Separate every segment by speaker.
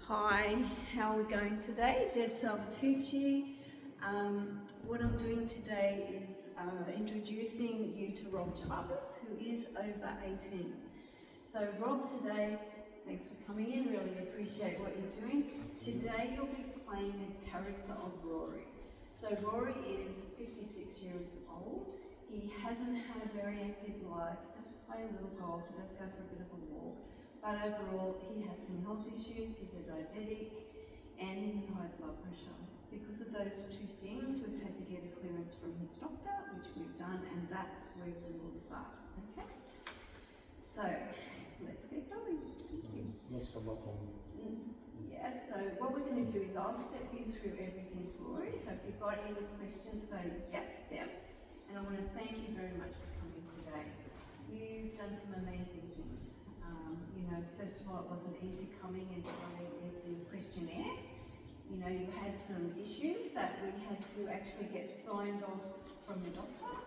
Speaker 1: Hi, how are we going today? Deb Salvatucci. What I'm doing today is introducing you to Rob Jarvis, who is over 18. So Rob, today, thanks for coming in, really appreciate what you're doing. Today you'll be playing a character of Rory. So Rory is 56 years old. He hasn't had a very active life. He does play a little golf, he does go for a bit of a walk. But overall, he has some health issues. He's a diabetic and he has high blood pressure. Because of those two things, we've had to get a clearance from his doctor, which we've done, and that's where we will start. Okay? So, let's get going. Thank you. Yeah, so what we're going to do is I'll step you through everything, Rory. So if you've got any questions, say yes, Deb. And I want to thank you very much for coming today. You've done some amazing things. First of all, it wasn't easy coming and trying with the questionnaire. You had some issues that we had to actually get signed off from the doctor,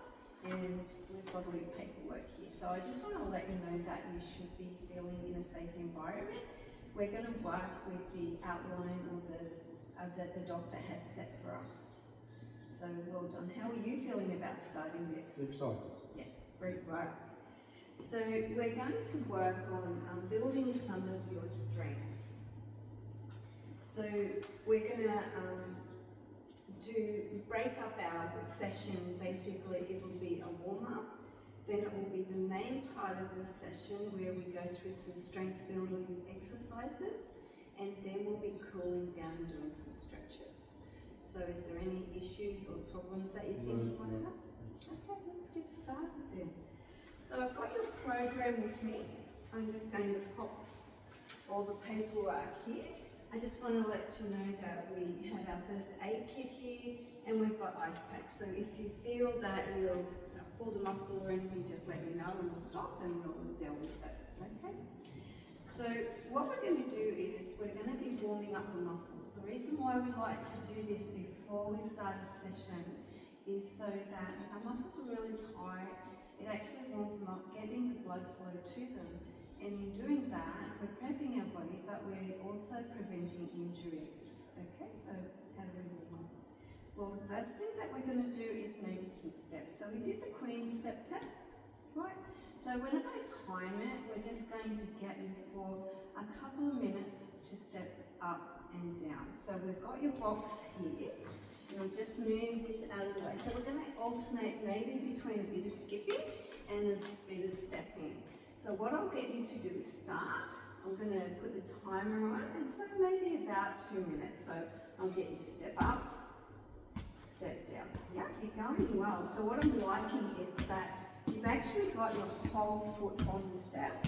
Speaker 1: and we've got all your paperwork here. So I just want to let you know that you should be feeling in a safe environment. We're going to work with the outline or that the doctor has set for us. So well done. How are you feeling about starting this?
Speaker 2: Excited.
Speaker 1: Yes, great work. So we're going to work on building some of your strengths. So we're going to break up our session. Basically, it will be a warm-up, then it will be the main part of the session where we go through some strength building exercises, and then we'll be cooling down and doing some stretches. So is there any issues or problems that you think you might have? Okay, let's get started then. So I've got your program with me. I'm just going to pop all the paperwork here. I just want to let you know that we have our first aid kit here and we've got ice packs. So if you feel that you'll pull the muscle or anything, just let me know and we'll stop and we'll deal with it. Okay? So what we're going to do is we're going to be warming up the muscles. The reason why we like to do this before we start a session is so that our muscles are really tight. It actually warms them up, getting the blood flow to them. And in doing that, we're prepping our body, but we're also preventing injuries. Okay, so how do we warm up? Well, the first thing that we're going to do is maybe some steps. So we did the Queen step test, right? So we're not going to time it, we're just going to get you for a couple of minutes to step up and down. So we've got your box here. We'll just move this out of the way. So we're going to alternate maybe between a bit of skipping and a bit of stepping. So what I'll get you to do is start. I'm going to put the timer on, and so maybe about 2 minutes. So I'll get you to step up, step down. Yeah, you're going well. So what I'm liking is that you've actually got your whole foot on the step,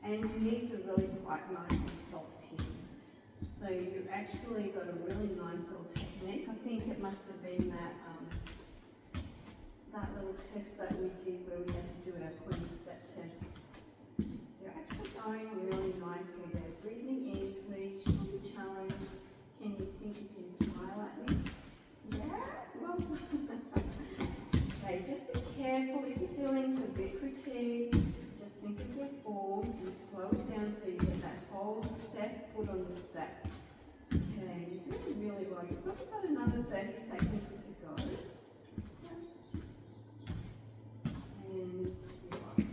Speaker 1: and your knees are really quite nice and soft here. So you've actually got a really nice little technique. I think it must have been that little test that we did where we had to do our Queen step test. You're actually going really nicely there. Breathing easily, show the challenge. Can you think you can smile at me? Yeah, well done. Okay, just be careful if you're feeling a bit fatigued. Just think of your form and slow it down so you get that whole step, foot on the step. Okay, you're doing really well. You've probably got another 30 seconds to go. And you're on 10.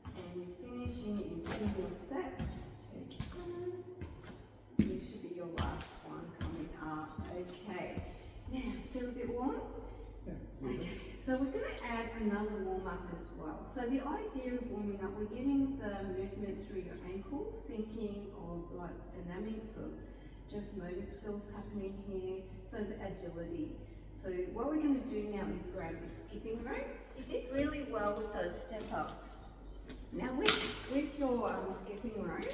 Speaker 1: And you're finishing in 2 more steps. Take your time. This should be your last one coming up. Okay. Now, feel a bit warm?
Speaker 2: Yeah.
Speaker 1: Okay. So we're going to add another warm-up as well. So the idea of warming up, we're getting the movement through your ankles, thinking of like dynamics or just motor skills happening here, so the agility. So what we're going to do now is grab your skipping rope. You did really well with those step-ups. Now with your skipping rope,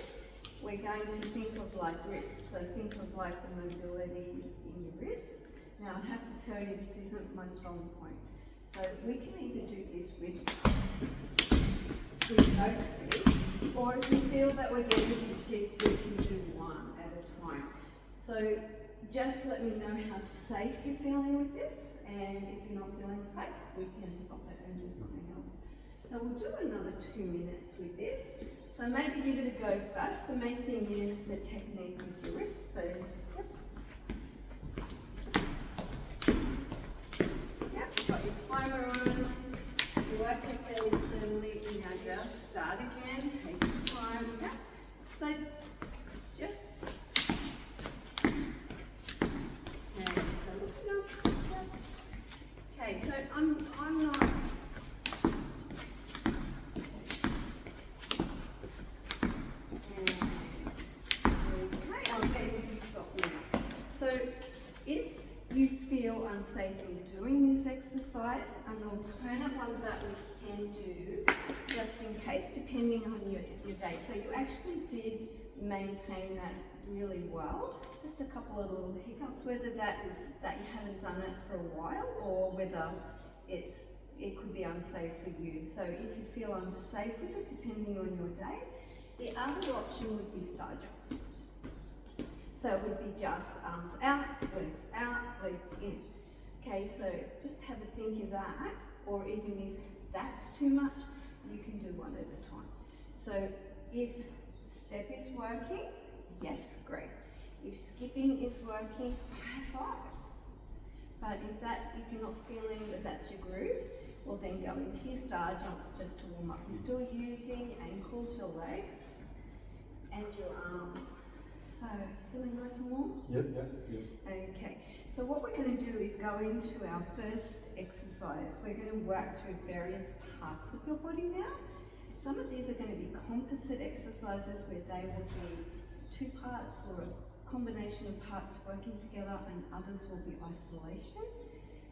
Speaker 1: we're going to think of like wrists. So think of like the mobility in your wrists. Now I have to tell you this isn't my strong point. So we can either do this with no feet, or if you feel that we're getting fatigued, we can do one at a time. So just let me know how safe you're feeling with this, and if you're not feeling safe, we can stop it and do something else. So we'll do another 2 minutes with this. So maybe give it a go first. The main thing is the technique with your wrists. So, yep, got your timer on. You're working fairly steadily. Now just start again. Take your time. Yep. So just. Okay. So looking up. Yep. Okay. So I'm not. So if you feel unsafe in doing this exercise, an alternate one that we can do, just in case, depending on your day. So you actually did maintain that really well. Just a couple of little hiccups, whether that is that you haven't done it for a while or whether it could be unsafe for you. So if you feel unsafe with it, depending on your day, the other option would be star jumps. So it would be just arms out, legs in. Okay, so just have a think of that, or even if that's too much, you can do one at a time. So if step is working, yes, great. If skipping is working, high five. But if you're not feeling that that's your groove, well then go into your star jumps just to warm up. You're still using ankles, your legs, and your arms. So, feeling nice and warm?
Speaker 2: Yep.
Speaker 1: Okay, so what we're going to do is go into our first exercise. We're going to work through various parts of your body now. Some of these are going to be composite exercises where they will be 2 parts or a combination of parts working together, and others will be isolation.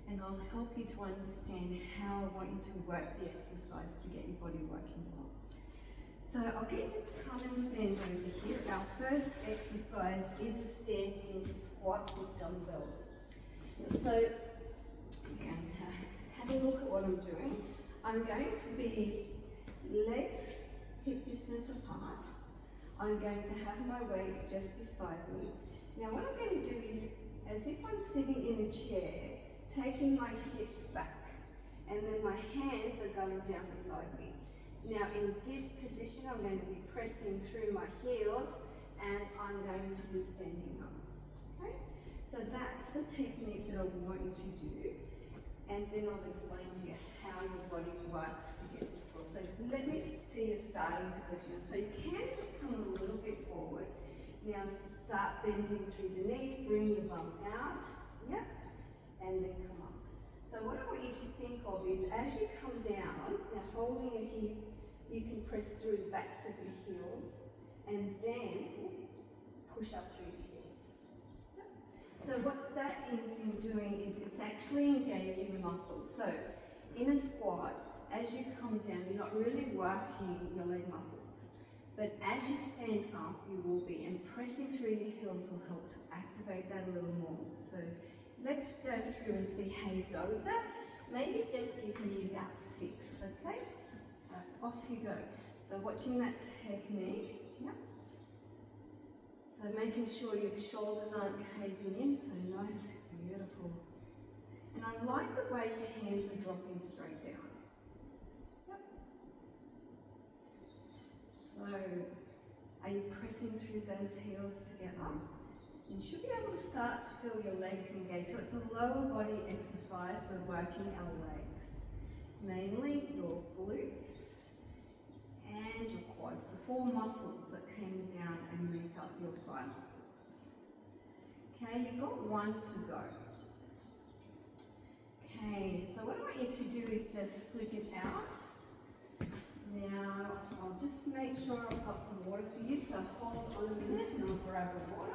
Speaker 1: And I'll help you to understand how I want you to work the exercise to get your body working well. So I'll get you to come and stand over here. Our first exercise is a standing squat with dumbbells. So I'm going to have a look at what I'm doing. I'm going to be legs hip distance apart. I'm going to have my waist just beside me. Now what I'm going to do is, as if I'm sitting in a chair, taking my hips back, and then my hands are going down beside me. Now in this position, I'm going to be pressing through my heels and I'm going to be standing up, okay? So that's the technique that I want you to do, and then I'll explain to you how your body works to get this well. So let me see your starting position. So you can just come a little bit forward. Now start bending through the knees, bring your bum out, yep, and then come up. So what I want you to think of is, as you come down, now holding it here, you can press through the backs of your heels and then push up through your heels. So what that is in doing is it's actually engaging the muscles. So in a squat, as you come down, you're not really working your leg muscles. But as you stand up, you will be, and pressing through your heels will help to activate that a little more. So let's go through and see how you go with that. Maybe just give me about 6, okay? Off you go. So watching that technique, yep. So making sure your shoulders aren't caving in, so nice, beautiful. And I like the way your hands are dropping straight down. Yep. So, are you pressing through those heels together? You should be able to start to feel your legs engaged. So it's a lower body exercise. We're working our legs. Mainly your glutes and your quads, the 4 muscles that came down and make up your thigh muscles. Okay, you've got 1 to go. Okay, so what I want you to do is just flick it out. Now, I'll just make sure I've got some water for you, so hold on a minute and I'll grab the water.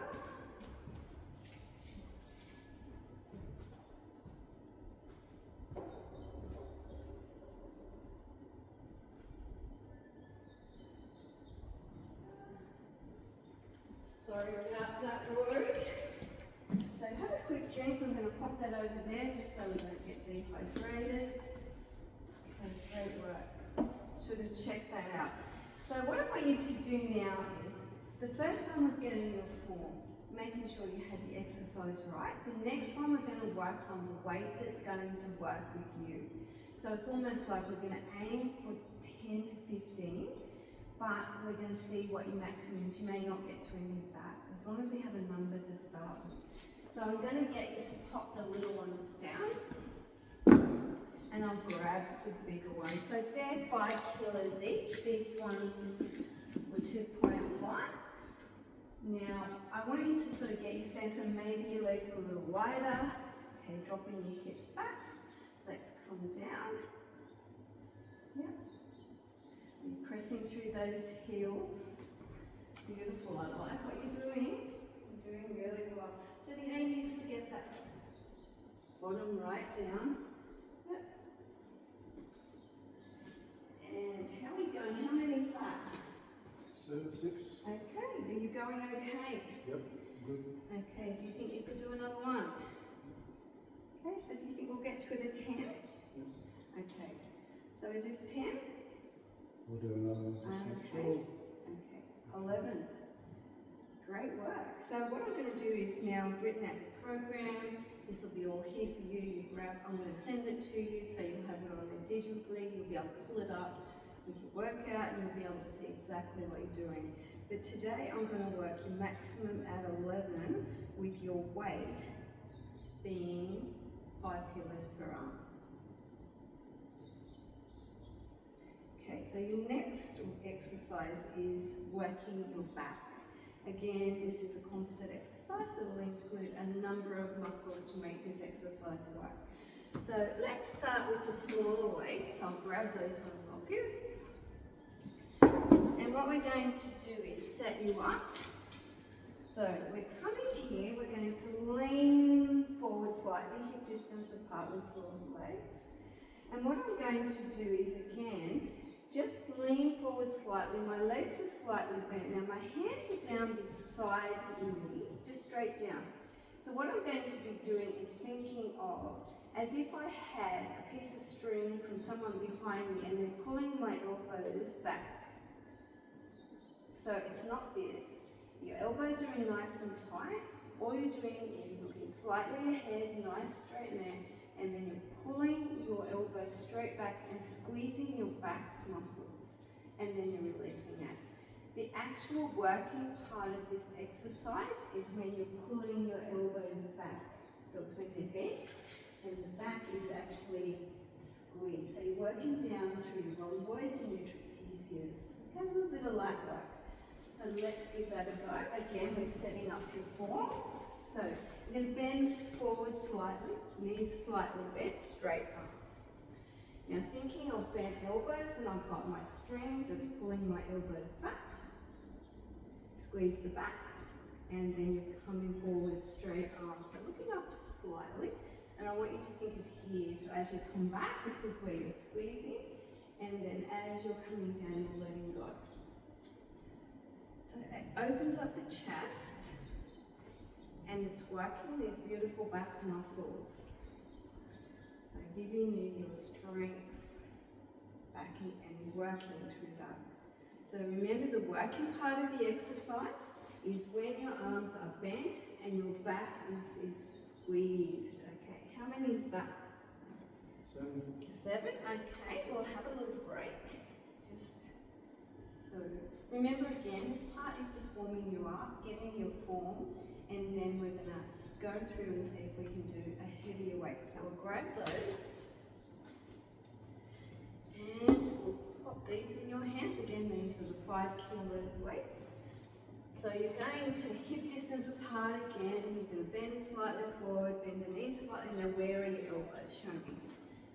Speaker 1: Sorry about that, Rort. So have a quick drink. I'm going to pop that over there just so we don't get dehydrated. Okay, great work. Should have checked that out. So what I want you to do now is, the first one was getting your form, making sure you had the exercise right. The next one we're going to work on the weight that's going to work with you. So it's almost like we're going to aim for 10 to 15, but we're going to see what your maximum is. You may not get to any of that, as long as we have a number to start with. So I'm going to get you to pop the little ones down, and I'll grab the bigger ones. So they're 5 kilos each. These ones were 2.1. Now, I want you to sort of get your stance, and maybe your legs a little wider. Okay, dropping your hips back. Let's come down. Yep. You're pressing through those heels. Beautiful. I like what you're doing. You're doing really well. So the aim is to get that bottom right down. Yep. And how are we going? How many is that?
Speaker 2: 6.
Speaker 1: Okay. Are you going okay?
Speaker 2: Yep. Good.
Speaker 1: Okay. Do you think you could do another one? Okay. So do you think we'll get to the 10?
Speaker 2: Yep.
Speaker 1: Okay. So is this 10?
Speaker 2: We'll do another one.
Speaker 1: Okay. Okay. 11. Great work. So what I'm going to do is now I've written out the program. This will be all here for you. You grab. I'm going to send it to you so you'll have it on there digitally. You'll be able to pull it up with your workout, and you'll be able to see exactly what you're doing. But today I'm going to work your maximum at 11 with your weight being 5 kilos per arm. Okay, so your next exercise is working your back. Again, this is a composite exercise, so it will include a number of muscles to make this exercise work. So let's start with the smaller weights. I'll grab those ones off you. And what we're going to do is set you up. So we're coming here, we're going to lean forward slightly, hip distance apart with your legs. And what I'm going to do is, again, just lean forward slightly. My legs are slightly bent. Now my hands are down beside me, just straight down. So what I'm going to be doing is thinking of as if I had a piece of string from someone behind me and they're pulling my elbows back. So it's not this. Your elbows are in nice and tight. All you're doing is looking slightly ahead, nice straight neck, and then you're pulling your elbows straight back and squeezing your back muscles, and then you're releasing it. The actual working part of this exercise is when you're pulling your elbows back. So it's when they're bent and the back is actually squeezed. So you're working down through your rhomboids and your trapezius. Okay, a little bit of light work. So let's give that a go. Again, we're setting up your form. So you're going to bend forward slightly, knees slightly bent, straight arms. Now thinking of bent elbows, and I've got my string that's pulling my elbows back. Squeeze the back, and then you're coming forward, straight arms. So looking up just slightly, and I want you to think of here. So as you come back, this is where you're squeezing, and then as you're coming down, you're letting go. So it opens up the chest, and it's working these beautiful back muscles. So giving you your strength back and working through that. So remember, the working part of the exercise is when your arms are bent and your back is squeezed. Okay, how many is that?
Speaker 2: 7.
Speaker 1: 7, okay, we'll have a little break. Just so, remember again, this part is just warming you up, getting your form, and then we're gonna go through and see if we can do a heavier weight. So we'll grab those, and we'll pop these in your hands. Again, these are the 5 kilo weights. So you're going to hip distance apart again. You're going to bend slightly forward, bend the knees slightly. Now where are your elbows? Show me.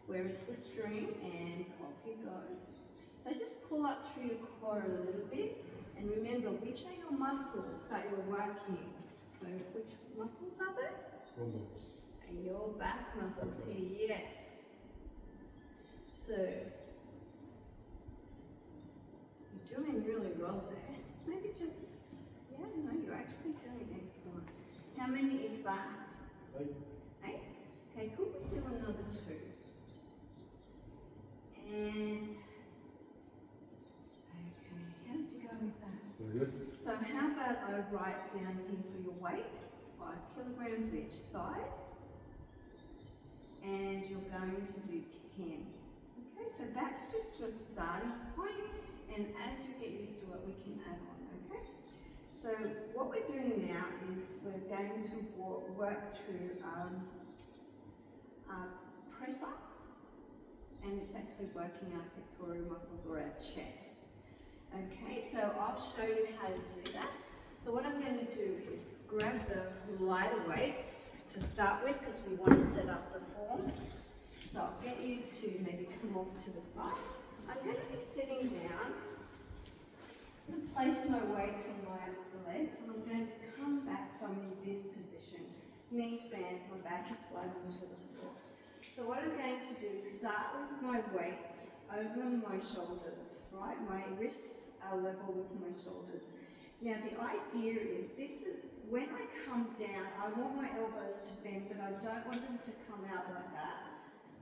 Speaker 1: Where is the string? And off you go. So just pull up through your core a little bit. And remember, which are your muscles that you're working? So which muscles are they?
Speaker 2: Rhomboids.
Speaker 1: And your back muscles here, yes. So you're doing really well there. Maybe just, yeah, no, you're actually doing excellent. How many is that?
Speaker 2: 8.
Speaker 1: 8? Okay, could we do another 2? And, okay, how did you go with that?
Speaker 2: Very good.
Speaker 1: So how about I write down here for your weight? It's 5 kilograms each side. And you're going to do 10. So that's just your starting point, and as you get used to it, we can add on, okay? So what we're doing now is we're going to work through press up, and it's actually working our pectoral muscles or our chest. Okay, so I'll show you how to do that. So what I'm going to do is grab the lighter weights to start with because we want to set up the form. So I'll get you to maybe come off to the side. I'm going to be sitting down. I'm going to place my weights on my legs and I'm going to come back so I'm in this position. Knees bent, my back is flat onto the floor. So what I'm going to do is start with my weights over my shoulders, right? My wrists are level with my shoulders. Now the idea is when I come down, I want my elbows to bend, but I don't want them to come out like that.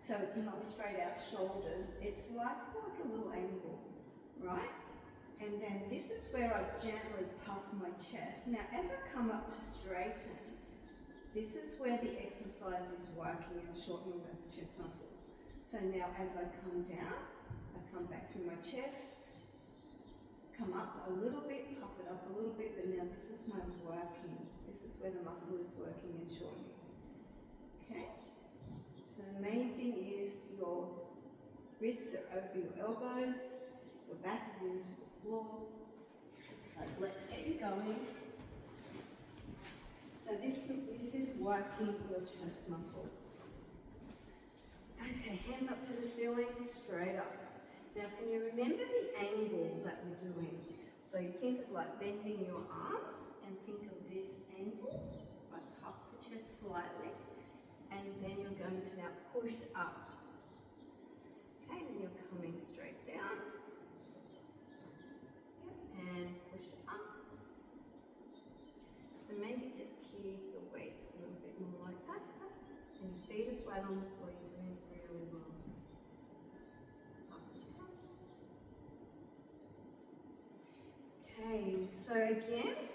Speaker 1: So it's not straight out shoulders, it's like a little angle, right? And then this is where I gently puff my chest. Now as I come up to straighten, this is where the exercise is working and shortening those chest muscles. So now as I come down, I come back through my chest, come up a little bit, puff it up a little bit, but now this is my working. This is where the muscle is working and shortening. Okay? So the main thing is your wrists are over your elbows, your back is into the floor. So let's get you going. So this is working your chest muscles. Okay, hands up to the ceiling, straight up. Now can you remember the angle that we're doing? So you think of like bending your arms and think of this angle. Right, puff the chest slightly. And then you're going to now push up. Okay, then you're coming straight down. Yep, and push up. So maybe just keep your weights a little bit more like that. And feet are flat on the floor, you're doing really well. Up and down. Okay, so again,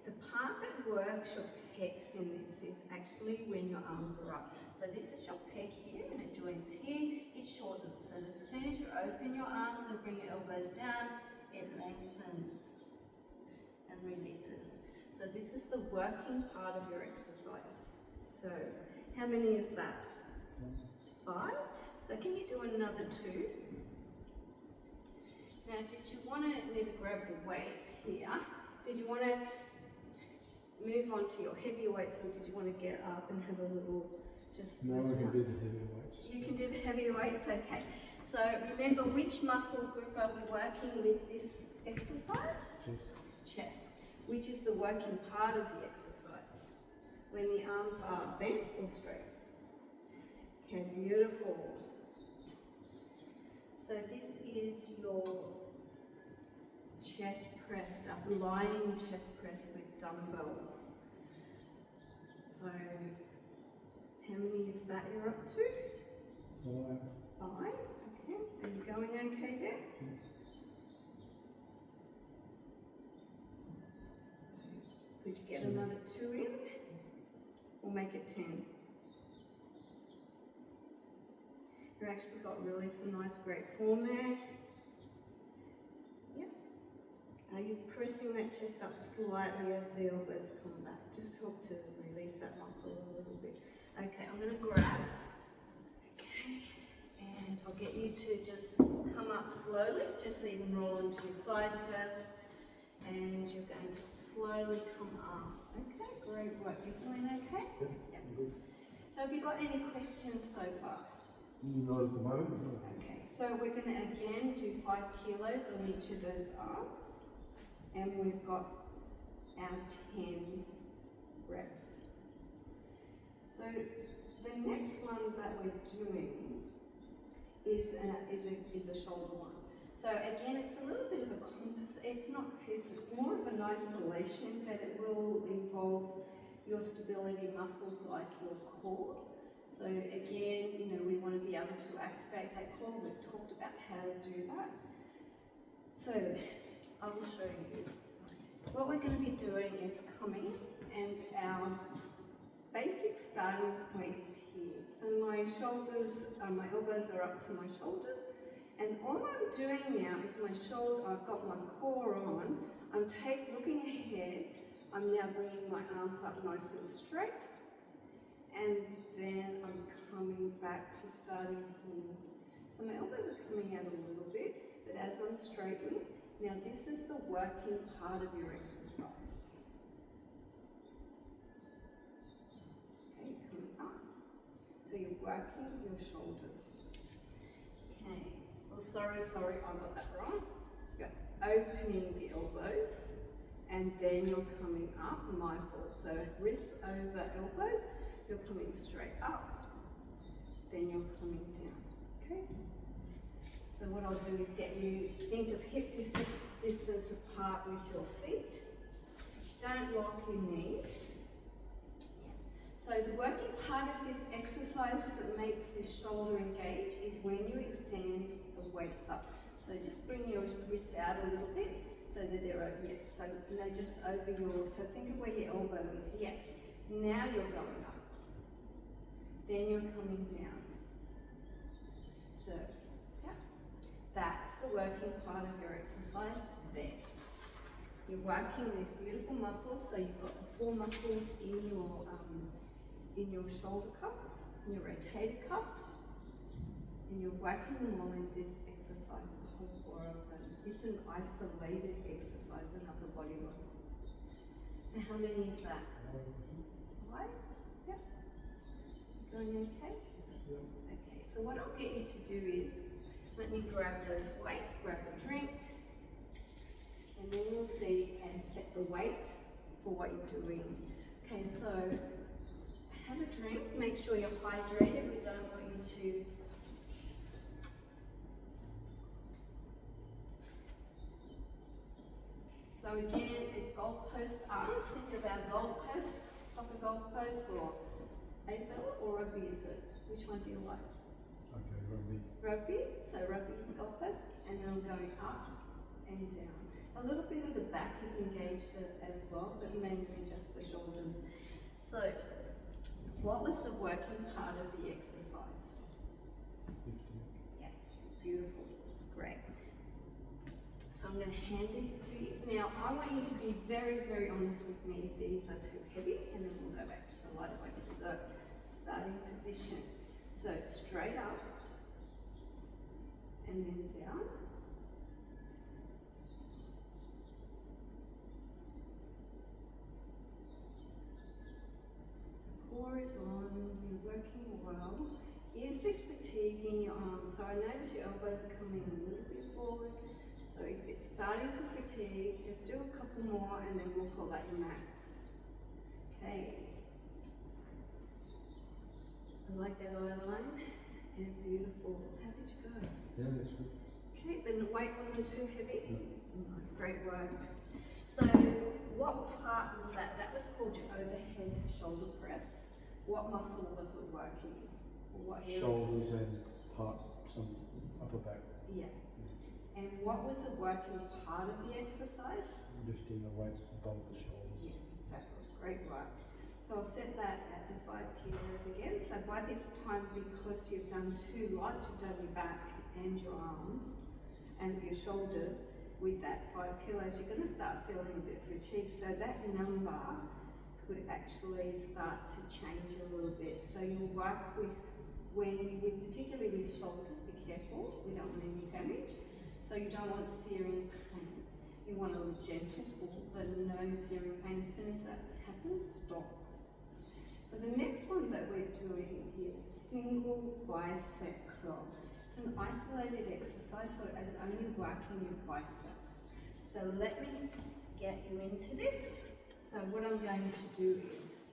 Speaker 1: the part that works your pecs in this is actually when your arms are up. So this is your pec here and it joins here, it shortens. So as soon as you open your arms and bring your elbows down, it lengthens and releases. So this is the working part of your exercise. So how many is that? 5. So can you do another 2? Now did you want me to grab the weights here? Did you want to move on to your heavier weights, or did you want to get up and have a little
Speaker 2: No, I can do the heavier weights.
Speaker 1: You can do the heavier weights, okay. So remember, which muscle group are we working with this exercise? Chest, which is the working part of the exercise, when the arms are bent or straight. Okay, beautiful. So this is your chest press, lying chest press with dumbbells. So how many is that you're up to? 5. Okay. Are you going okay there? Could you get another 2 in? We'll make it 10. You've actually got really some nice great form there. Yep. Are you pressing that chest up slightly as the elbows come back? Just help to release that muscle a little bit. Okay, I'm going to grab. Okay. And I'll get you to just come up slowly, just so you can roll onto your side first. And you're going to slowly come up. Okay, great work. You're feeling okay?
Speaker 2: Yep. Good.
Speaker 1: So have you got any questions so far?
Speaker 2: Not at the moment, no.
Speaker 1: Okay, so we're going to again do 5 kilos on each of those arms. And we've got our 10 reps. So the next one that we're doing is a shoulder one. So again, it's a little bit of a composite. It's more of an isolation, but it will involve your stability muscles like your core. So again, we want to be able to activate that core. We've talked about how to do that. So I will show you. What we're going to be doing is coming, and our basic starting point is here. So my elbows are up to my shoulders, And all I'm doing now is my shoulder, I've got my core on, I'm looking ahead, I'm now bringing my arms up nice and straight, and then I'm coming back to starting here. So my elbows are coming out a little bit, but as I'm straightening, now this is the working part of your exercise. Okay, coming up. So you're working your shoulders. Okay. Oh, sorry, I got that wrong. You're opening the elbows, and then you're coming up, my fault. So wrists over elbows, you're coming straight up, then you're coming down, okay? So what I'll do is get you, think of hip distance apart with your feet. Don't lock your knees. So the working part of this exercise that makes this shoulder engage is when you extend the weights up. So just bring your wrists out a little bit so that they're over, yes, so no, just over so think of where your elbow is, yes. Now you're going up. Then you're coming down. So, yeah, that's the working part of your exercise there. You're working these beautiful muscles, so you've got the 4 muscles in your shoulder cup, in your rotator cup, and you're working them all in this exercise, the whole 4 of them. It's an isolated exercise, an upper body one. And how many is that? 5? Yep. Going okay?
Speaker 2: Yep.
Speaker 1: Okay, so what I'll get you to do is, let me grab those weights, grab a drink, and then we'll see and set the weight for what you're doing. Okay, so have a drink, make sure you're hydrated. We don't want you to so again, it's goalpost arms. Think of our goalpost, soccer goalpost, or AFL, or rugby is it? Which one do you like?
Speaker 2: Okay, rugby.
Speaker 1: Rugby, so rugby goalpost, and then I'm going up and down. A little bit of the back is engaged as well, but mainly just the shoulders. So, what was the working part of the exercise?
Speaker 2: 50.
Speaker 1: Yes, beautiful, great. So I'm going to hand these to you. Now, I want you to be very, very honest with me if these are too heavy, and then we'll go back to the lighter weights. So, starting position. So, straight up, and then down. So, core is on, you're working well. Is this fatiguing your arms? So, I notice your elbows are coming a little bit forward. So if it's starting to fatigue, just do a couple more and then we'll call that your max. Okay. I like that eye line. And beautiful. How did you go?
Speaker 2: Yeah, that's good.
Speaker 1: Okay, then the weight wasn't too heavy?
Speaker 2: No.
Speaker 1: Great work. So what part was that? That was called your overhead shoulder press. What muscle was it working? Or what area?
Speaker 2: Shoulders and some upper back.
Speaker 1: Yeah. And what was the working part of the exercise?
Speaker 2: Lifting the weights above the shoulders.
Speaker 1: Yeah, exactly. Great work. So I'll set that at the 5 kilos again. So by this time, because you've done 2 lots, you've done your back and your arms and your shoulders with that 5 kilos, you're going to start feeling a bit fatigued. So that number could actually start to change a little bit. So you'll work particularly with shoulders, be careful, we don't want any damage. So you don't want searing pain. You want a gentle pull, but no searing pain. As soon as that happens, stop. So the next one that we're doing is single bicep curl. It's an isolated exercise, so it's only working your biceps. So let me get you into this. So what I'm going to do is,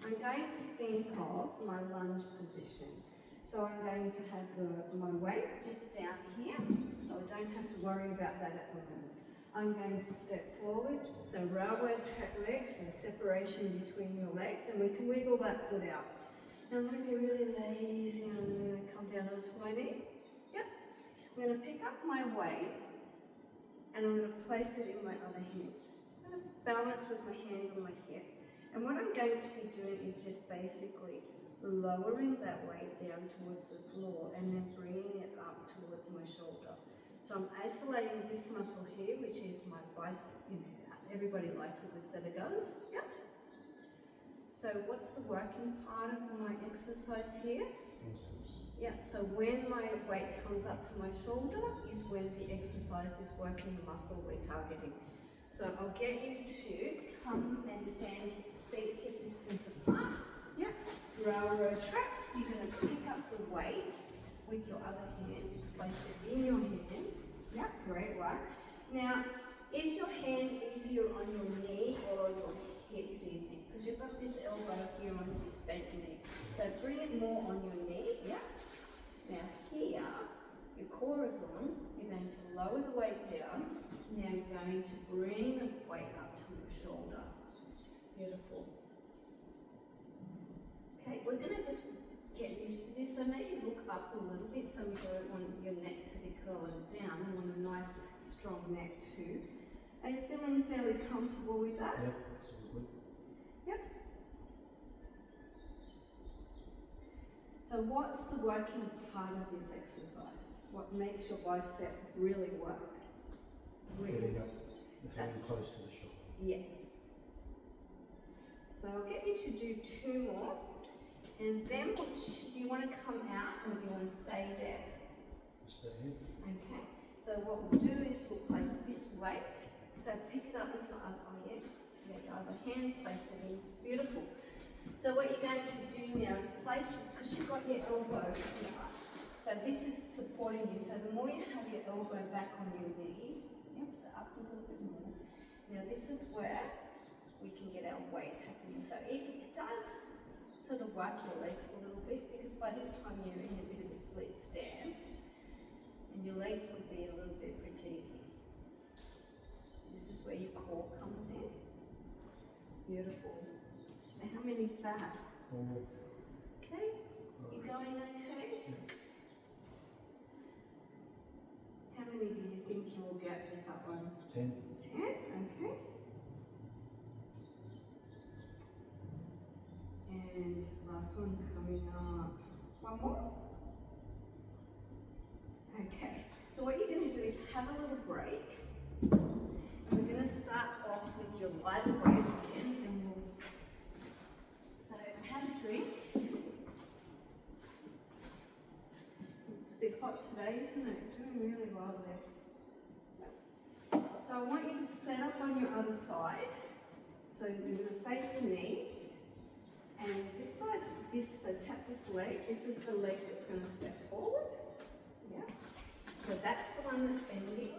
Speaker 1: I'm going to think of my lunge position. So I'm going to have my weight just down here, so I don't have to worry about that at the moment. I'm going to step forward, so railroad track legs, the separation between your legs, and we can wiggle that foot out. Now I'm going to be really lazy, and I'm going to come down onto my knee. Yep. I'm going to pick up my weight, and I'm going to place it in my other hand. I'm going to balance with my hand on my hip. And what I'm going to be doing is just basically lowering that weight down towards the floor and then bringing it up towards my shoulder. So I'm isolating this muscle here, which is my bicep. You know, everybody likes a good set of guns. Yep. So what's the working part of my exercise here? Yeah, so when my weight comes up to my shoulder is when the exercise is working the muscle we're targeting. So I'll get you to come and stand feet hip distance apart. Yeah, railroad tracks. You're going to pick up the weight with your other hand, place it in your hand. Yeah, great one. Now, is your hand easier on your knee or on your hip, do you think? Because you've got this elbow here on this bent knee. So bring it more on your knee, yeah? Now here, your core is on, you're going to lower the weight down, now you're going to bring the weight up to your shoulder. Beautiful. Okay, we're going to just get used to this, so maybe look up a little bit so we don't want your neck to be curling down. We want a nice strong neck too. Are you feeling fairly comfortable with that?
Speaker 2: Yep, that's all good.
Speaker 1: Yep. So what's the working part of this exercise? What makes your bicep really work?
Speaker 2: Getting up, the hand close to the shoulder.
Speaker 1: Yes. So I'll get you to do 2 more. And then do you want to come out or do you want to stay there?
Speaker 2: Stay here.
Speaker 1: Okay. So what we'll do is we'll place this weight. So pick it up with your other your other hand, place it in. Beautiful. So what you're going to do now is place, because you've got your elbow here, so this is supporting you. So the more you have your elbow back on your knee, yep, so up a little bit more. Now this is where we can get our weight happening. So it does sort of work your legs a little bit, because by this time you're in a bit of a split stance, and your legs would be a little bit fatigued. This is where your core comes in. Beautiful. So how many is that?
Speaker 2: 4.
Speaker 1: Okay, you going okay? How many do you think you will get with that one?
Speaker 2: 10.
Speaker 1: 10, okay. And last one coming up. 1 more? Okay, so what you're going to do is have a little break. And we're going to start off with your lighter weight again. And we'll, so have a drink. It's a bit hot today, isn't it? Doing really well there. So I want you to set up on your other side. So you're going to face me. And this side, so tap this leg. This is the leg that's going to step forward. Yeah. So that's the one that's bending.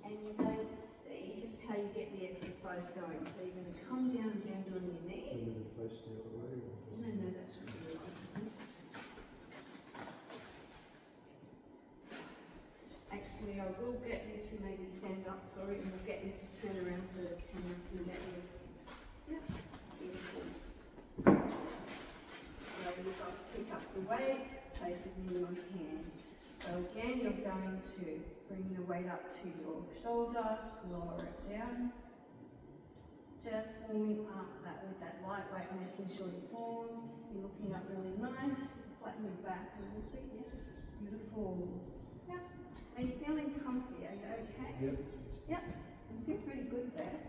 Speaker 1: And you're going to see just how you get the exercise going. So you're going to come down and bend on your knee.
Speaker 2: Do you want to face the other way?
Speaker 1: No, that should be right. Actually, I will get you to maybe stand up, sorry, and we'll get you to turn around so the camera can get you. Yeah, beautiful. So you've got to pick up the weight, place it in your hand. So again, you're going to bring the weight up to your shoulder, lower it down. Just warming up that with that light weight, making sure you form. You're looking up really nice. Flatten your back a little bit, yes. Beautiful. Yep. Are you feeling comfy? Are you okay?
Speaker 2: Yep.
Speaker 1: Yep. I feel pretty good there.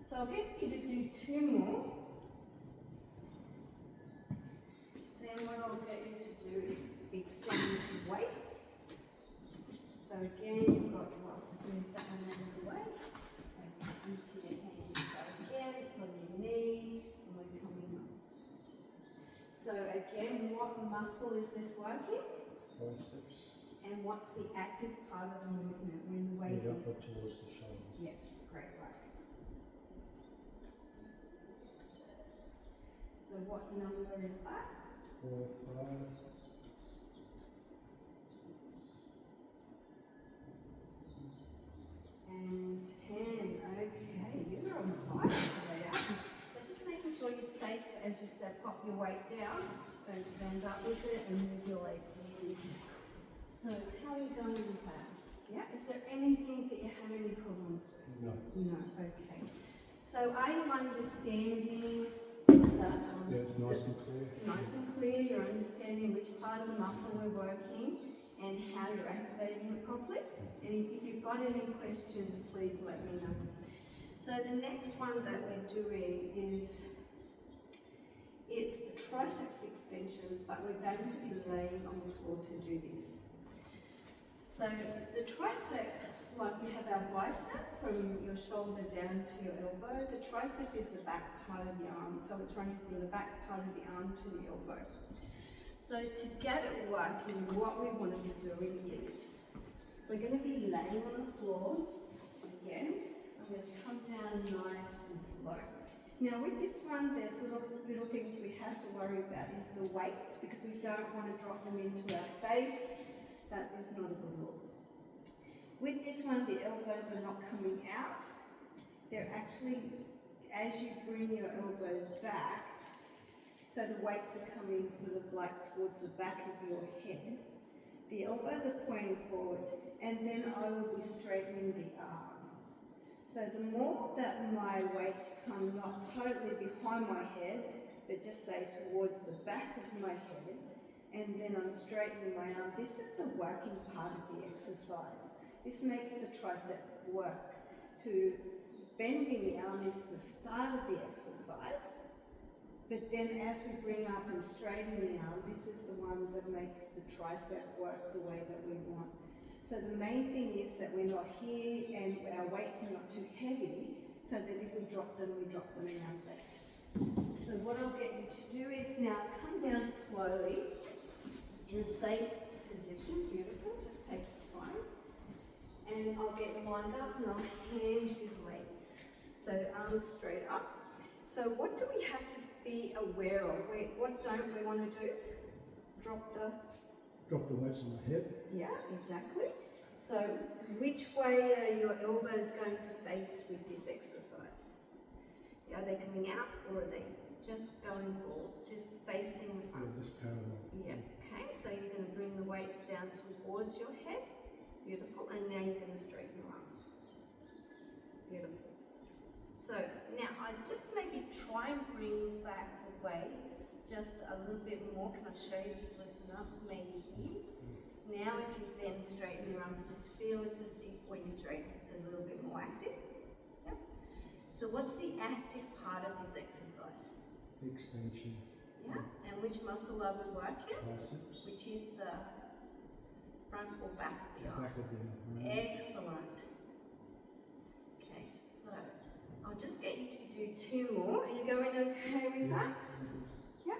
Speaker 1: So I'll get you to do 2 more. Then what I'll get you to do is exchange weights. So again, you've got, well, just move that one out of the way. Okay, into your hand. So again, it's on your knee, and we're coming up. So again, what muscle is this working?
Speaker 2: Biceps.
Speaker 1: And what's the active part of the movement when the weight
Speaker 2: Up
Speaker 1: is?
Speaker 2: towards the shoulder.
Speaker 1: Yes, great work. So what number is that?
Speaker 2: 4, 5.
Speaker 1: And 10. Okay, you're on fire today, aren't you? So just making sure you're safe as you step up your weight down. Don't stand up with it and move your legs in. So how are you going with that? Yeah, is there anything that you have any problems with?
Speaker 2: No.
Speaker 1: No, okay. So are you understanding that
Speaker 2: Yeah, it's nice and clear.
Speaker 1: Nice and clear, you're understanding which part of the muscle we're working and how you're activating it properly. And if you've got any questions, please let me know. So the next one that we're doing is, it's the triceps extensions, but we're going to be laying on the floor to do this. So the tricep, like we have our bicep from your shoulder down to your elbow, the tricep is the back part of the arm, so it's running from the back part of the arm to the elbow. So to get it working, what we want to be doing is, we're going to be laying on the floor again. I'm going to come down nice and slow. Now with this one, there's little things we have to worry about is the weights, because we don't want to drop them into our face. That is not a good look. With this one, the elbows are not coming out. They're actually, as you bring your elbows back, so the weights are coming sort of like towards the back of your head. The elbows are pointing forward, and then I will be straightening the arm. So the more that my weights come not totally behind my head, but just say towards the back of my head, and then I'm straightening my arm. This is the working part of the exercise. This makes the tricep work. To bending the arm is the start of the exercise, but then as we bring up and straighten the arm, this is the one that makes the tricep work the way that we want. So the main thing is that we're not here and our weights are not too heavy, so that if we drop them in our face. So what I'll get you to do is now come down slowly in a safe position. Beautiful, just take your time. And I'll get you lined up and I'll hand you the weights. So arms straight up. So what do we have to be aware of? What don't we want to do? Drop the
Speaker 2: weights on my head.
Speaker 1: Yeah, exactly. So which way are your elbows going to face with this exercise? Are they coming out or are they just going forward, just facing the front?
Speaker 2: Yeah, just parallel.
Speaker 1: Yeah, okay, so you're going to bring the weights down towards your head. Beautiful, and now you're going to straighten your arms. Beautiful. So now I just maybe try and bring back the weights just a little bit more. Can I show you? Just listen up, maybe here. Now if you then straighten your arms, just feel it, just when you straighten it's a little bit more active. Yep. So what's the active part of this exercise?
Speaker 2: Extension.
Speaker 1: Yeah, and which muscle are we working?
Speaker 2: Triceps.
Speaker 1: Which is the front or back of the arm?
Speaker 2: Back of the arm.
Speaker 1: Excellent. Okay, so I'll just get you to do 2 more. Are you going okay with that? Yeah.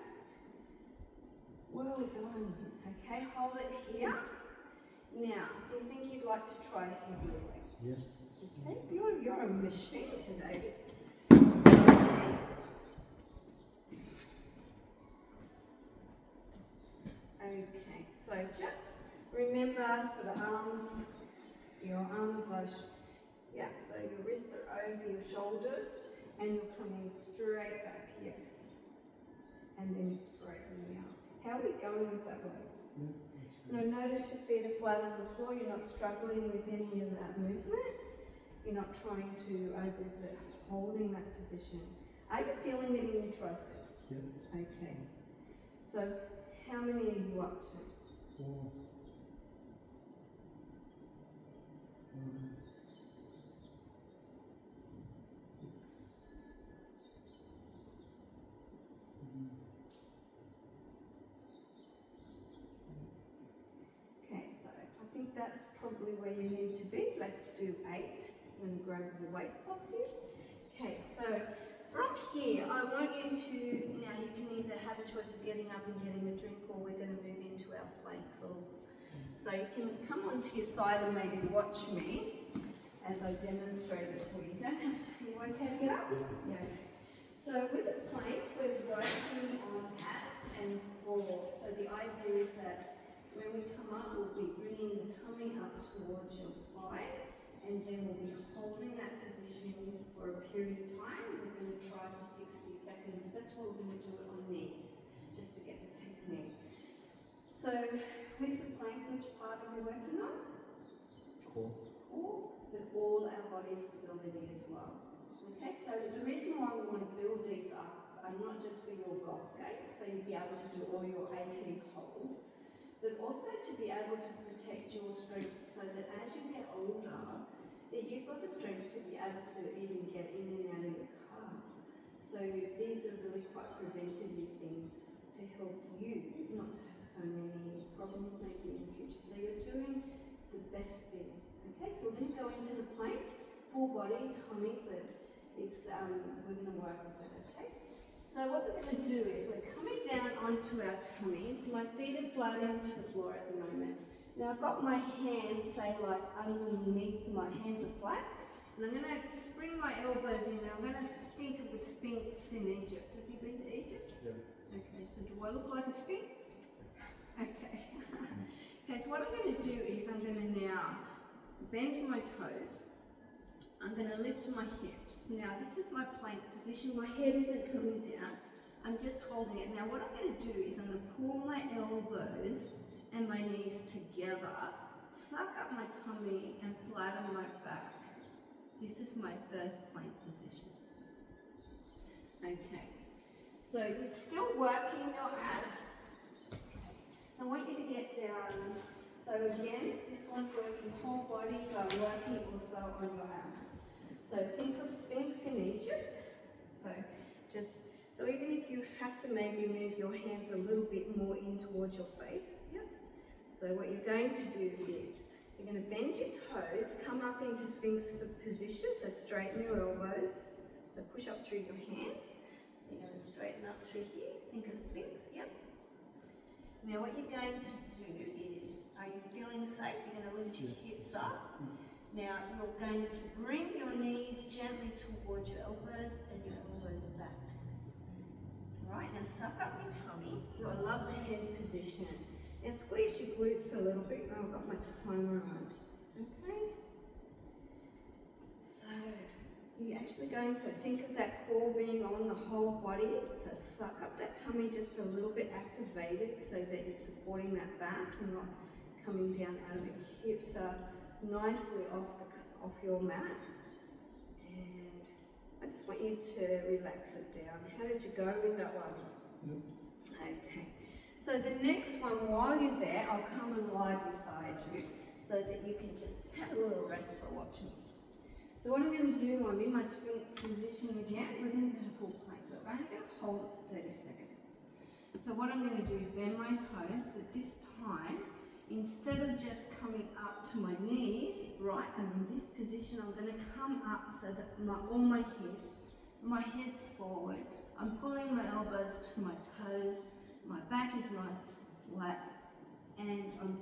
Speaker 1: Well done. Okay, hold it here. Now, do you think you'd like to try a heavier weight?
Speaker 2: Yes.
Speaker 1: Okay, you're a machine today. Okay, so just remember sort of arms, your arms are, yeah, so your wrists are over your shoulders and you're coming straight back, yes. And then you straighten the arm. How are we going with that weight?
Speaker 2: Yeah.
Speaker 1: Now notice your feet are flat on the floor, you're not struggling with any of that movement. You're not trying to overexert, holding that position. Are you feeling it in your triceps?
Speaker 2: Yes.
Speaker 1: Okay. So how many are you up to?
Speaker 2: 4. 5. 6. 7.
Speaker 1: Okay, so I think that's probably where you need to be. Let's do 8 and grab the weights off you. Okay, so from here, I want you to, now you can either have a choice of getting up and getting a drink, or we're going to move into our planks. So you can come onto your side and maybe watch me as I demonstrate it for you. You don't have to, you okay to get up? Yeah. So with a plank, we're working on abs and core. So the idea is that when we come up, we'll be bringing the tummy up towards your spine, and then we'll be holding that position for a period of time. We're going to try for 60 seconds. First of all, we're going to do it on knees, just to get the technique. So with the plank, which part are we working on?
Speaker 2: Core.
Speaker 1: Core, but all our body stability as well. Okay, so the reason why we want to build these up not just for your golf game, so you'll be able to do all your 18 holes, but also to be able to protect your strength so that as you get older, that you've got the strength to be able to even get in and out of your car. So these are really quite preventative things to help you not to have so many problems maybe in the future. So you're doing the best thing. Okay, so we're going to go into the plank, full body, tummy, but it's we're going to work with that, okay? So what we're going to do is we're coming down onto our tummies. My feet are flat onto the floor at the moment. Now I've got my hands, say like underneath, my hands are flat. And I'm going to just bring my elbows in and I'm going to think of the Sphinx in Egypt. Have you been to Egypt?
Speaker 2: Yeah.
Speaker 1: Okay, so do I look like a Sphinx? Okay. Okay, so what I'm going to do is I'm going to now bend my toes. I'm going to lift my hips. Now this is my plank position. My head isn't coming down. I'm just holding it. Now what I'm going to do is I'm going to pull my elbows and my knees together, suck up my tummy and flatten my back. This is my first plank position. Okay, so you're still working your abs. Okay. So I want you to get down. So again, this one's working whole body, but working also on your abs. So think of Sphinx in Egypt. So even if you have to maybe move your hands a little bit more in towards your face, yep. So what you're going to do is you're going to bend your toes, come up into Sphinx position, so straighten your elbows. So push up through your hands. So you're going to straighten up through here. Think of Sphinx, yep. Now what you're going to do is, are you feeling safe? You're going to lift your hips up. Now you're going to bring your knees gently towards your elbows and your elbows back. Right, now suck up your tummy. I love the head position. Now squeeze your glutes a little bit. Now I've got my timer on. Okay. So you're actually going to think of that core being on the whole body. So suck up that tummy just a little bit activated so that you're supporting that back and not coming down out of it. Hips are nicely off your mat. And I just want you to relax it down. How did you go with that one? Okay. So the next one, while you're there, I'll come and lie beside you so that you can just have a little rest for watching. So what I'm going to do, I'm in my Sphinx position again. We're going to go to full plank, but we're only going to hold it for 30 seconds. So what I'm going to do is bend my toes, but this time, instead of just coming up to my knees, right, I'm in this position, I'm going to come up so that all my hips, my head's forward. I'm pulling my elbows to my toes, my back is nice and flat, and I'm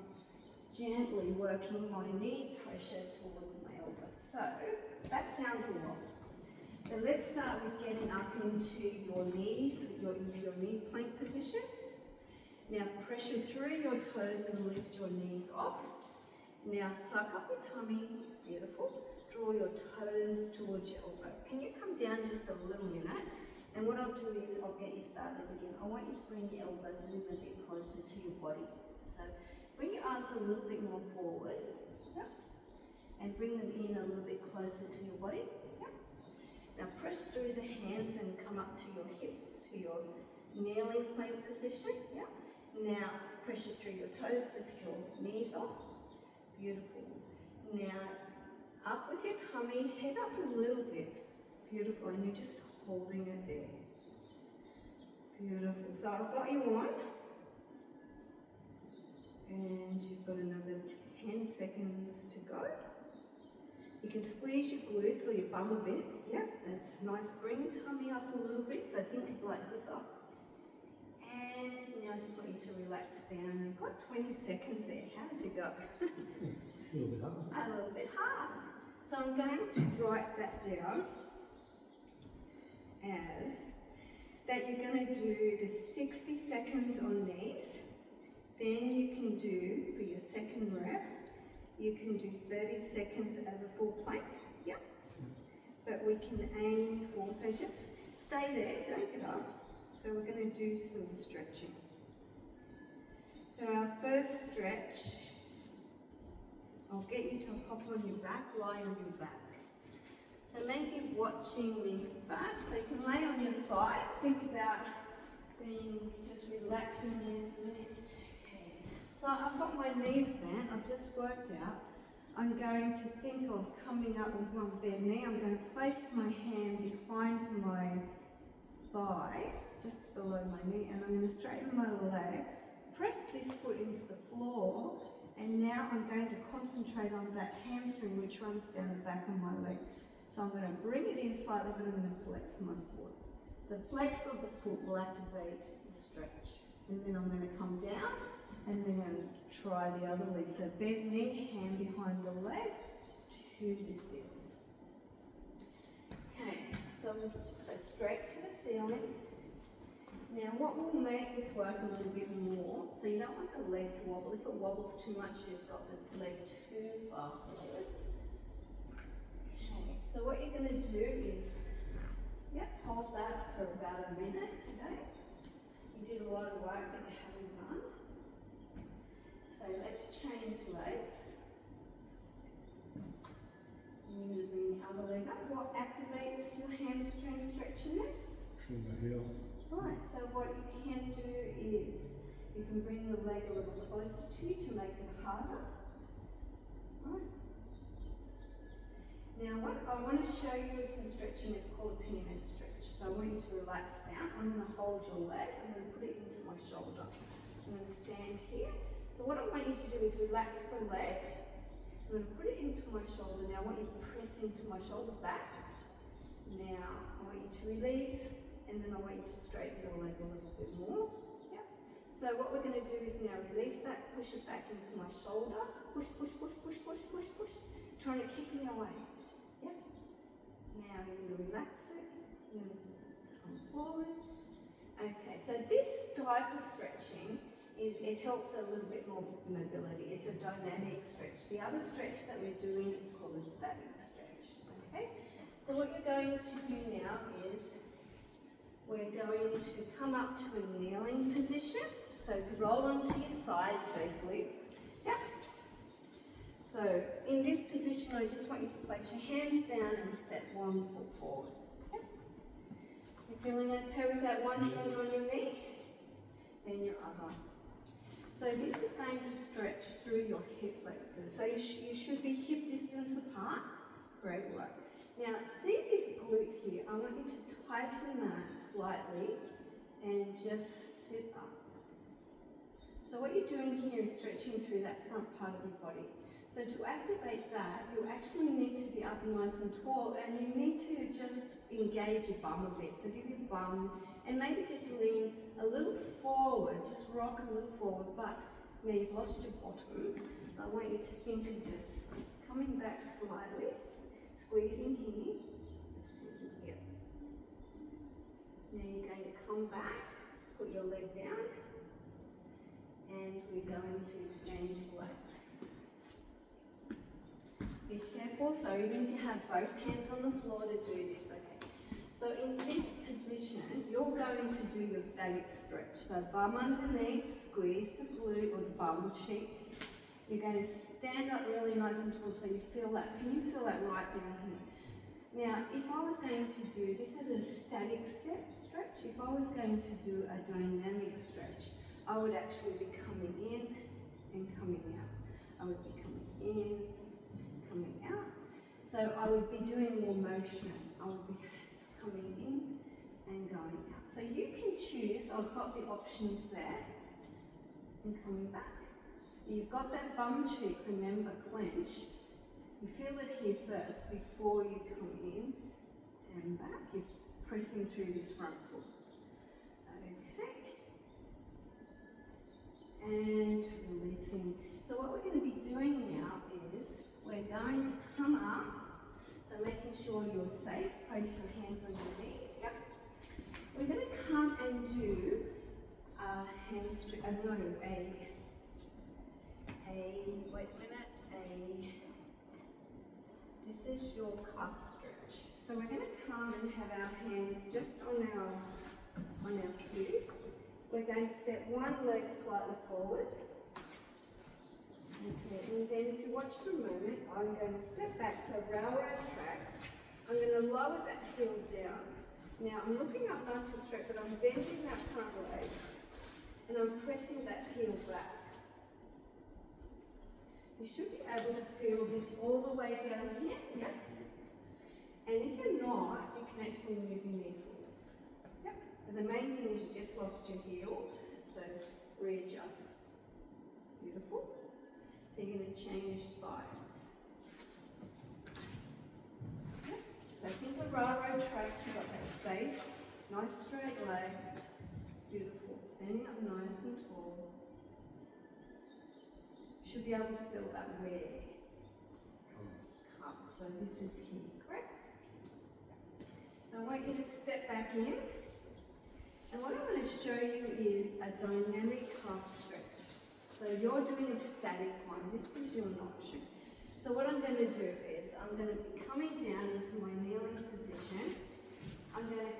Speaker 1: gently working my knee pressure towards my elbows. So that sounds a lot. But let's start with getting up into your knees, into your knee plank position. Now pressure through your toes and lift your knees off. Now suck up your tummy, beautiful. Draw your toes towards your elbow. Can you come down just a little minute? And what I'll do is I'll get you started again. I want you to bring your elbows in a bit closer to your body. So bring your arms a little bit more forward. Yep. And bring them in a little bit closer to your body. Yep. Now press through the hands and come up to your hips, to your kneeling plank position. Yep. Now pressure through your toes, lift your knees off. Beautiful. Now up with your tummy, head up a little bit. Beautiful, and you're just holding it there. Beautiful. So I've got you on. And you've got another 10 seconds to go. You can squeeze your glutes or your bum a bit. Yep, that's nice. Bring the tummy up a little bit, so think of like this up. And now I just want you to relax down. You've got 20 seconds there. How did you go?
Speaker 2: A little bit hard.
Speaker 1: A little bit hard. So I'm going to write that down as that you're going to do the 60 seconds on knees. Then you can do, for your second rep, you can do 30 seconds as a full plank. Yep. But we can aim for, so just stay there, don't get up. So we're going to do some stretching. So our first stretch, I'll get you to hop on your back, lie on your back. So maybe watching me first. So you can lay on your side. Think about being just relaxing there for a minute. Okay. So I've got my knees bent. I've just worked out. I'm going to think of coming up with one bent knee. I'm going to place my hand behind my thigh, just below my knee, and I'm going to straighten my leg, press this foot into the floor, and now I'm going to concentrate on that hamstring which runs down the back of my leg. So I'm going to bring it in slightly, but I'm going to flex my foot. The flex of the foot will activate the stretch. And then I'm going to come down, and then I'm going to try the other leg. So bent knee, hand behind the leg, to the ceiling. Okay, so straight to the ceiling. Now what will make this work a little bit more, so you don't want the leg to wobble. If it wobbles too much, you've got the leg too far forward. Okay, so what you're going to do is, hold that for about a minute today. You did a lot of work that you haven't done. So let's change legs. I'm going to bring the other leg up. What activates your hamstring stretching this?
Speaker 2: Through the heel.
Speaker 1: Right, so what you can do is you can bring the leg a little closer to you to make it harder. Right. Now what I want to show you is some stretching. It's called a piano stretch. So I want you to relax down. I'm going to hold your leg. I'm going to put it into my shoulder. I'm going to stand here. So what I want you to do is relax the leg. I'm going to put it into my shoulder. Now I want you to press into my shoulder back. Now I want you to release, and then I want you to straighten the leg a little bit more. Yeah. So what we're going to do is now release that, push it back into my shoulder. Push, push, push, push, push, push, push. Trying to kick me away. Yeah. Now you're going to relax it. You're going to come forward. Okay, so this type of stretching, it helps a little bit more mobility. It's a dynamic stretch. The other stretch that we're doing is called a static stretch. Okay. So what you're going to do now is we're going to come up to a kneeling position. So roll onto your side safely. Yeah. So in this position, I just want you to place your hands down and step 1 foot forward. Yeah. You feeling okay with that one hand on your knee? And your other. So this is going to stretch through your hip flexors. So you should be hip distance apart. Great work. Now, see this glute here? I want you to tighten that slightly and just sit up. So what you're doing here is stretching through that front part of your body. So to activate that, you actually need to be up nice and tall, and you need to just engage your bum a bit. So give your bum, and maybe just lean a little forward, just rock a little forward, but now you've lost your bottom. So I want you to think of just coming back slightly. Squeezing here, yep. Now you're going to come back, put your leg down, and we're going to exchange legs. Be careful, so even if you have both hands on the floor to do this, okay. So in this position, you're going to do your static stretch. So bum underneath, squeeze the glute or the bum cheek. You're going to stand up really nice and tall so you feel that. Can you feel that right down here? Now, if I was going to do, this is a static stretch. If I was going to do a dynamic stretch, I would actually be coming in and coming out. I would be coming in, coming out. So I would be doing more motion. I would be coming in and going out. So you can choose, I've got the options there, and coming back. You've got that bum cheek, remember, clenched. You feel it here first before you come in and back. You're pressing through this front foot. Okay. And releasing. So what we're going to be doing now is we're going to come up. So making sure you're safe. Place your hands on your knees. Yep. We're going to come and do a hamstring. This is your calf stretch. So we're going to come and have our hands just on our cube. We're going to step one leg slightly forward. Okay, and then if you watch for a moment, I'm going to step back, so railroad tracks. I'm going to lower that heel down. Now I'm looking up nice and straight, but I'm bending that front leg and I'm pressing that heel back. You should be able to feel this all the way down here, yes? And if you're not, you can actually move your knee forward. Yep. But the main thing is you just lost your heel, so readjust. Beautiful. So you're going to change sides. Yep. So think of railroad tracks, you've got that space, nice straight leg, beautiful. Standing up nice and tall. You should be able to feel that wear. Up. So this is here, correct? So I want you to step back in. And what I'm going to show you is a dynamic calf stretch. So you're doing a static one. This gives you an option. So what I'm going to do is I'm going to be coming down into my kneeling position. I'm going to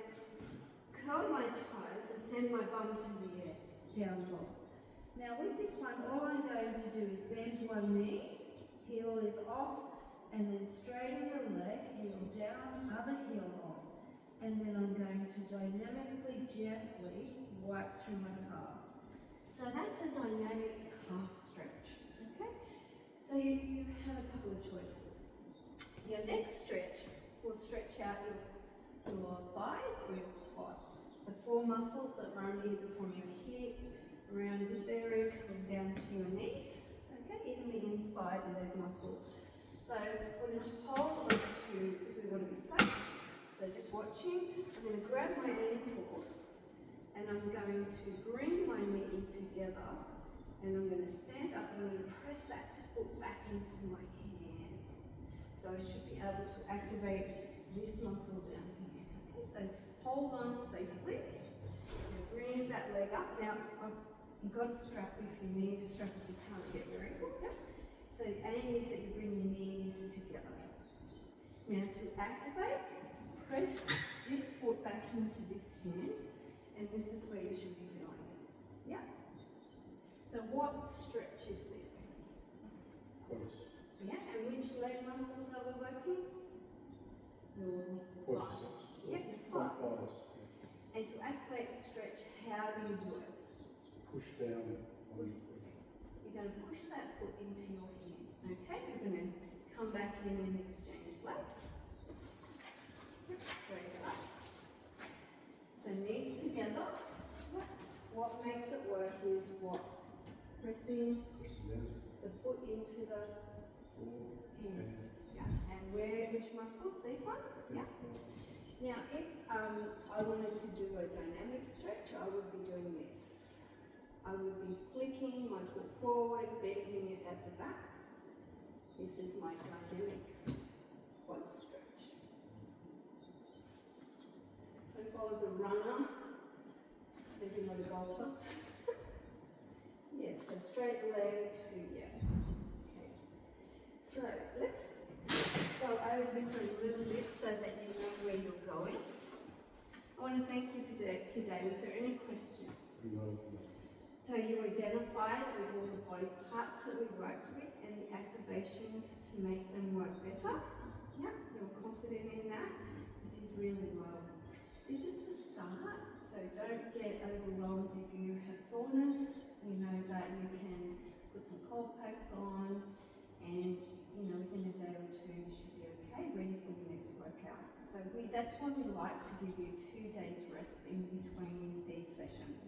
Speaker 1: curl my toes and send my bum to the air, down dog. Now with this one, all I'm going to do is bend one knee, heel is off, and then straighten the leg, heel down, other heel on. And then I'm going to dynamically, gently work through my calves. So that's a dynamic calf stretch, okay? So you have a couple of choices. Your next stretch will stretch out your thighs or your quads. The four muscles that run either from your hip, around this area, come down to your knees, okay? Even the inside leg muscle. So we're going to hold on to, because we want to be safe. So just watching, I'm going to grab my ankle and I'm going to bring my knee together and I'm going to stand up and I'm going to press that foot back into my hand. So I should be able to activate this muscle down here. Okay, so hold on safely. Bring that leg up. Now, you've got a strap if you need a strap if you can't get your ankle. Yep. So the aim is that you bring your knees together. Now to activate, press this foot back into this hand, and this is where you should be feeling it. Yeah? So what stretch is this?
Speaker 2: Quads.
Speaker 1: Yeah, and which leg muscles are we working? Your
Speaker 2: Quadriceps.
Speaker 1: Yep, your thighs. And to activate the stretch, how do you do it?
Speaker 2: Push down on your foot.
Speaker 1: You're going to push that foot into your hand. Okay, you're going to come back in and exchange legs. Straight up. So knees together. What makes it work is what? Pressing the foot into the hand. Yeah. And which muscles? These ones? Yeah. Now, if I wanted to do a dynamic stretch, I would be doing this. I would be flicking my foot forward, bending it at the back. This is my dynamic quad stretch. So if I was a runner, maybe not a golfer. Yes, so straight leg to, yeah. Okay. So let's go over this a little bit so that you know where you're going. I want to thank you for today. Was there any questions?
Speaker 2: No.
Speaker 1: So you identified with all the body parts that we worked with and the activations to make them work better. Yeah, you were confident in that. You did really well. This is the start, so don't get overwhelmed if you have soreness. You know that you can put some cold packs on and within a day or two you should be okay, ready for your next workout. So that's why we like to give you 2 days rest in between these sessions.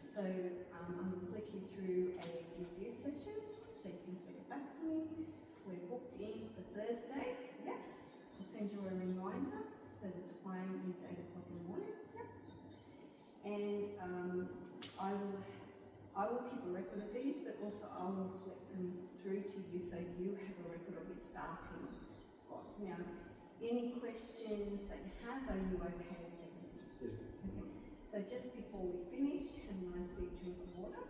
Speaker 1: So I'm going to flick you through a review session so you can flick it back to me. We're booked in for Thursday, yes. I'll send you a reminder, so the time is 8 o'clock in the morning. Yep. And I will keep a record of these, but also I will flick them through to you so you have a record of your starting spots. Now, any questions that you have, are you okay with everything?
Speaker 2: Yeah.
Speaker 1: Okay. So just before we finish, have a nice big drink of water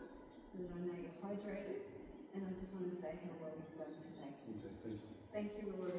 Speaker 1: so that I know you're hydrated. And I just want to say how well you've done today.
Speaker 2: Okay, thank you.
Speaker 1: Thank you, Rort.